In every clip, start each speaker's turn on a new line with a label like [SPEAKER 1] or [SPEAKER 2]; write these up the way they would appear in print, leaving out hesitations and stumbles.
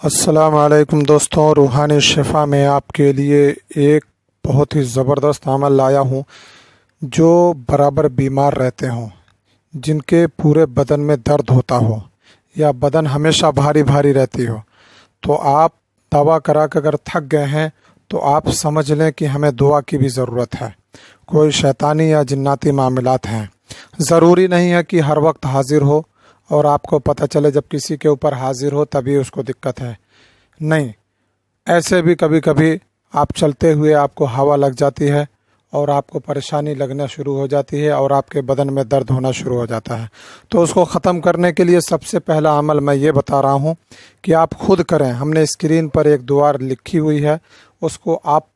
[SPEAKER 1] अस्सलाम वालेकुम दोस्तों, रूहानी शिफा में आपके लिए एक बहुत ही ज़बरदस्त अमल लाया हूँ। जो बराबर बीमार रहते हों, जिनके पूरे बदन में दर्द होता हो या बदन हमेशा भारी भारी रहती हो, तो आप दवा करा कर अगर थक गए हैं तो आप समझ लें कि हमें दुआ की भी ज़रूरत है। कोई शैतानी या जिन्नाती मामलात हैं। ज़रूरी नहीं है कि हर वक्त हाजिर हो और आपको पता चले जब किसी के ऊपर हाजिर हो तभी उसको दिक्कत है। नहीं, ऐसे भी कभी कभी आप चलते हुए आपको हवा लग जाती है और आपको परेशानी लगना शुरू हो जाती है और आपके बदन में दर्द होना शुरू हो जाता है। तो उसको ख़त्म करने के लिए सबसे पहला अमल मैं ये बता रहा हूँ कि आप खुद करें। हमने स्क्रीन पर एक दुआ लिखी हुई है, उसको आप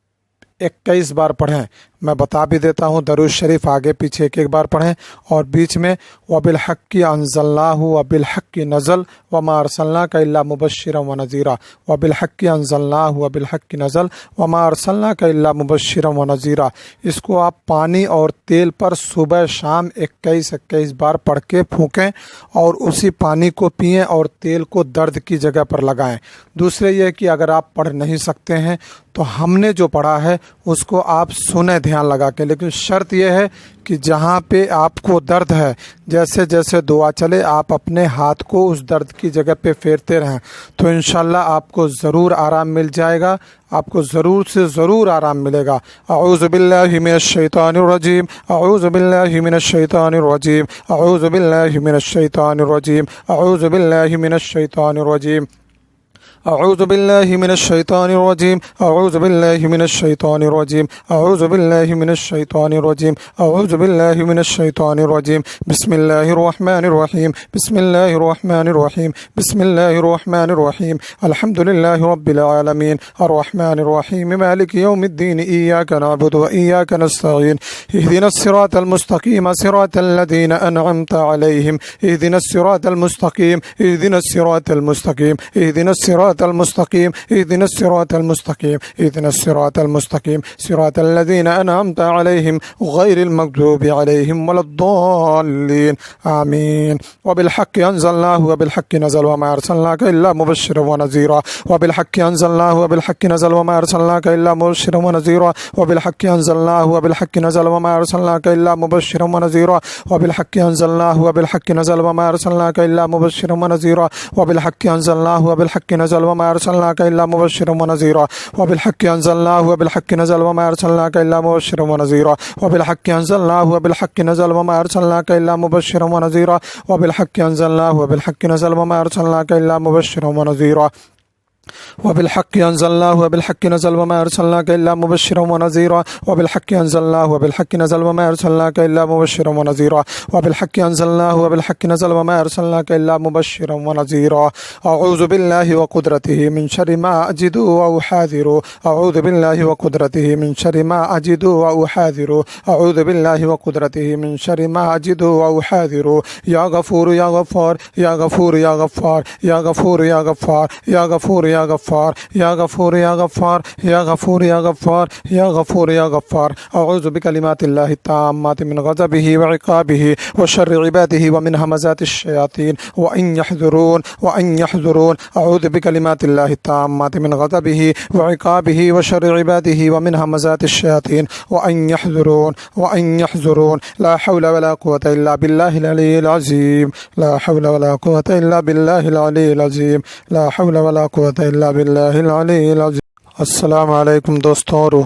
[SPEAKER 1] 21 बार पढ़ें। मैं बता भी देता हूँ, दरूद शरीफ आगे पीछे एक एक बार पढ़ें और बीच में वबिल हक्की अंज़लनाहु वबिल हक्की नज़ल वमा अरसलनाका इल्ला मुबश्शिरन व नज़ीरा, वबिल हक्की अंज़लनाहु वबिल हक्की नज़ल वमा अरसलनाका इल्ला मुबश्शिरन व नज़ीरा। इसको आप पानी और तेल पर सुबह शाम 21 बार पढ़ के फूकें और उसी पानी को पिएं और तेल को दर्द की जगह पर लगाएं। दूसरे ये कि अगर आप पढ़ नहीं सकते हैं तो हमने जो पढ़ा है उसको आप सुने ध्यान लगा के, लेकिन शर्त यह है कि जहाँ पे आपको दर्द है, जैसे जैसे दुआ चले आप अपने हाथ को उस दर्द की जगह पे फेरते रहें, तो इंशाल्लाह आपको ज़रूर आराम मिल जाएगा। आपको ज़रूर से ज़रूर आराम मिलेगा। अऊज़ु बिल्लाहि मिनश शैतानिर रजीम, अऊज़ु बिल्लाहि मिनश शैतानिर रजीम, अऊज़ु बिल्लाहि मिनश शैतानिर रजीम, अऊज़ु बिल्लाहि मिनश शैतानिर रजीम, अऊज़ु बिल्लाहि मिनश शैतानिर रजीम, अऊज़ु बिल्लाहि मिनश शैतानिर रजीम, अऊज़ु बिल्लाहि मिनश शैतानिर रजीम, अऊज़ु बिल्लाहि मिनश शैतानिर रजीम। बिस्मिल्लाहिर रहमानिर रहीम, बिस्मिल्लाहिर रहमानिर रहीम, बिस्मिल्लाहिर रहमानिर रहीम। अल्हम्दुलिल्लाहि रब्बिल आलमीन, अर्रहमानिर रहीम, मालिकि यौमिद्दीन, इय्याका नअबुदु व इय्याका नस्तईन, इहदिनस सिरातल मुस्तकीम, सिरातल लज़ीना अनअमता अलैहिम, इहदिनस सिरातल मुस्तकीम, इहदिनस सिरातल मुस्तकीम, इहदिनस सिरातल मुस्तकीम, इहदिनस सिरातल मुस्तकीम, इहदिनस सिरातल मुस्तकीम, सिरातल लज़ीना अनअमता अलैहिम गैरिल मग़दूबि अलैहिम वलद्दाल्लीन, आमीन। वबिल हक्कि अंज़लनाहु वबिल हक्कि नज़ल वमा अरसलनाका इल्ला मुबश्शिरन व नज़ीरा, वबिल हक्कि अंज़लनाहु वबिल हक्कि नज़ल वमा अरसलनाका इल्ला मुबश्शिरन व नज़ीरा, वबिल हक्कि अंज़लनाहु वबिल हक्कि नज़ल वमा अरसलनाका इल्ला मुबश्शिरन व नज़ीरा, वबिल हक्कि अंज़लनाहु वबिल हक्कि नज़ल वमा अरसलनाका इल्ला मुबश्शिरन व नज़ीरा, वबिल हक्कि अंज़लनाहु वबिल हक्कि नज़ल वमा अरसलनाका इल्ला मुबश्शिरन व नज़ीरा, वबिल हक्कि अंज़लनाहु वबिल हक्कि नज़ल वमा अरसलनाका इल्ला मुबश्शिरन व नज़ीरा, वबिल हक्कि अंज़लनाहु वबिल हक्कि नज़ल वमा अरसलनाका इल्ला मुबश्शिरन व नज़ीरा, वबिल हक्कि अंज़लनाहु वबिल हक्कि नज़ल वमा अरसलनाका इल्ला मुबश्शिरन व नज़ीरा, वबिल हक्कि अंज़लनाहु वबिल हक्कि नज़ल वमा अरसलनाका इल्ला मुबश्शिरन व नज़ीरा, वबिल हक्कि अंज़लनाहु वबिल हक्कि नज़ल वमा अरसलनाका इल्ला मुबश्शिरन व नज़ीरा, वबिल हक्कि अंज़लनाहु वबिल हक्कि नज़ल वमा अरसलनाका इल्ला मुबश्शिरन व नज़ीरा। अऊज़ु बिल्लाहि व कुदरतिही मिन शर्रि मा अजिदु व उहाज़िरु, अऊज़ु बिल्लाहि व कुदरतिही मिन शर्रि मा अजिदु व उहाज़िरु, अऊज़ु बिल्लाहि व कुदरतिही मिन शर्रि मा अजिदु व उहाज़िरु। या गफूर या गफ़्फ़ार, या गफूर या गफ़्फ़ार, या गफूर या गफ़्फ़ार, या गफूर या गफ़्फ़ार, या गफूर या गफ़्फ़ार, या गफूर या गफ़्फ़ार, या गफूर या गफ़्फ़ार। अऊज़ु बिकलिमातिल्लाहि ताम्माति मिन गज़बिही व इक़ाबिही व शर्रि इबादिही व मिन हमाज़ातिश शयातीन व अन यहज़ुरून व अन यहज़ुरून। अऊज़ु बिकलिमातिल्लाहि ताम्माति मिन गज़बिही व इक़ाबिही व शर्रि इबादिही व मिन हमाज़ातिश शयातीन व अन यहज़ुरून व अन यहज़ुरून। ला हौला वला कुव्वता इल्ला बिल्लाहिल अलिय्यिल अज़ीम, ला हौला वला कुव्वता इल्ला बिल्लाहिल अलिय्यिल अज़ीम, ला हौला वला कुव्वता इल्ला बिल्लाहिल अलिय्यिल अज़ीम। अस्सलामु अलैकुम दोस्तों।